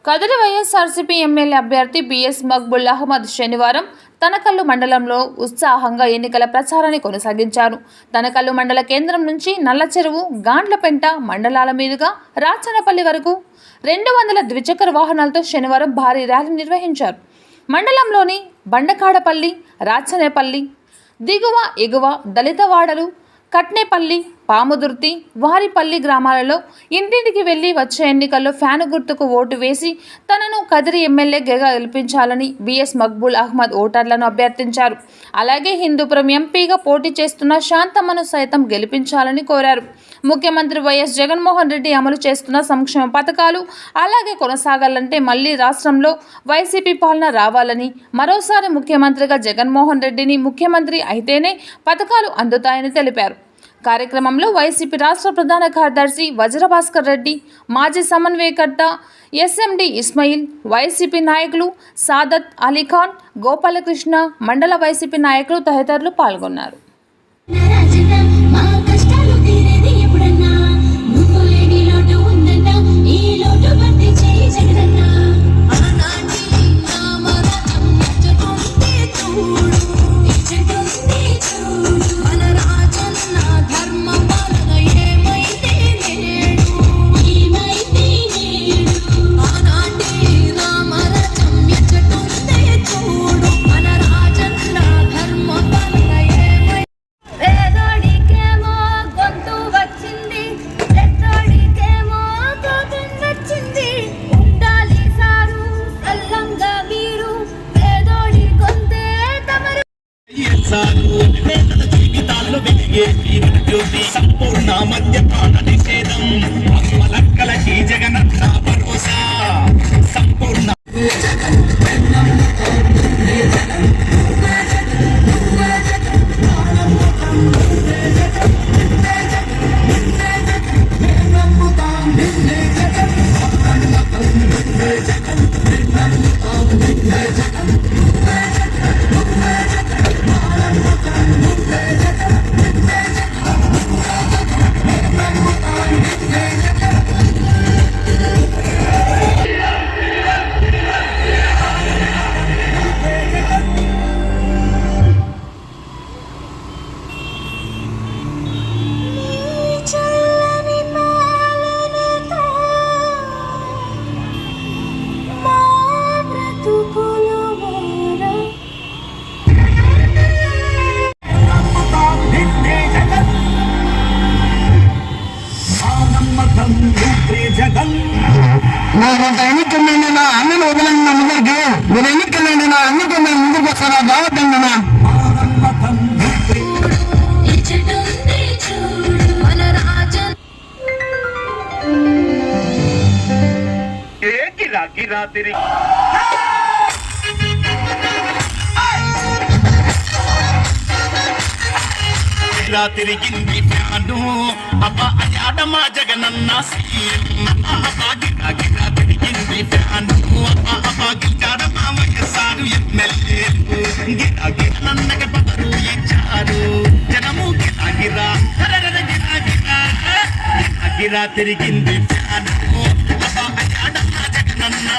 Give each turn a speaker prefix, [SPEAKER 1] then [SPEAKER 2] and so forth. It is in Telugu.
[SPEAKER 1] కదిరి వైఎస్ఆర్సీపీ ఎమ్మెల్యే అభ్యర్థి బిఎస్ మక్బుల్ అహ్మద్ శనివారం తనకల్లు మండలంలో ఉత్సాహంగా ఎన్నికల ప్రచారాన్ని కొనసాగించారు. తనకల్లు మండల కేంద్రం నుంచి నల్లచెరువు, గాండ్లపెంట మండలాల మీదుగా రాచనపల్లి వరకు 200 ద్విచక్ర వాహనాలతో శనివారం భారీ ర్యాలీ నిర్వహించారు. మండలంలోని బండకాడపల్లి, రాచనేపల్లి, దిగువ, ఎగువ, దళితవాడలు, కట్నేపల్లి, పాముదుర్తి, వారిపల్లి గ్రామాలలో ఇంటింటికి వెళ్లి వచ్చే ఎన్నికల్లో ఫ్యాను గుర్తుకు ఓటు వేసి తనను కదిరి ఎమ్మెల్యేగా గెలిపించాలని బిఎస్ మక్బుల్ అహ్మద్ ఓటర్లను అభ్యర్థించారు. అలాగే హిందూపురం ఎంపీగా పోటీ చేస్తున్న శాంతమ్మను సైతం గెలిపించాలని కోరారు. ముఖ్యమంత్రి వైఎస్ జగన్మోహన్ రెడ్డి అమలు చేస్తున్న సంక్షేమ పథకాలు అలాగే కొనసాగాలంటే మళ్లీ రాష్ట్రంలో వైసీపీ పాలన రావాలని, మరోసారి ముఖ్యమంత్రిగా జగన్మోహన్ రెడ్డిని ముఖ్యమంత్రి అయితేనే పథకాలు అందుతాయని తెలిపారు. కార్యక్రమంలో వైసీపీ రాష్ట్ర ప్రధాన కార్యదర్శి వజ్రభాస్కర్ రెడ్డి, మాజీ సమన్వయకర్త ఎస్ఎండి ఇస్మాయిల్, వైసీపీ నాయకులు సాదత్ అలీఖాన్, గోపాలకృష్ణ, మండల వైసీపీ నాయకులు తదితరులు పాల్గొన్నారు.
[SPEAKER 2] జీవితాల్లో వెలిగే జ్యోతి సంపూర్ణ మద్యపాన నిషేధం లక్కలకి జగనన్న భరోసా సంపూర్ణ
[SPEAKER 3] ఎన్నికలండి నా అన్నను వదలండి నా ముందరికి. మీరు ఎన్నికలండి నా అన్నకు మేము ముందుకు వస్తారా కావద్దండి నా
[SPEAKER 2] తిరిగింది ఫ్యాను అబ్బా అజాడమా జగనన్న తిరిగింది ఫ్యాను అబ్బా గిటాడమా వైఎస్ఆర్ ఎమ్మెల్యేలు గిరాగిరన్నకి పదరు ఇచ్చారు జనము గిరాగిరా గిరా తిరిగింది ఫ్యాను అబ్బా అజాడమా జగనన్న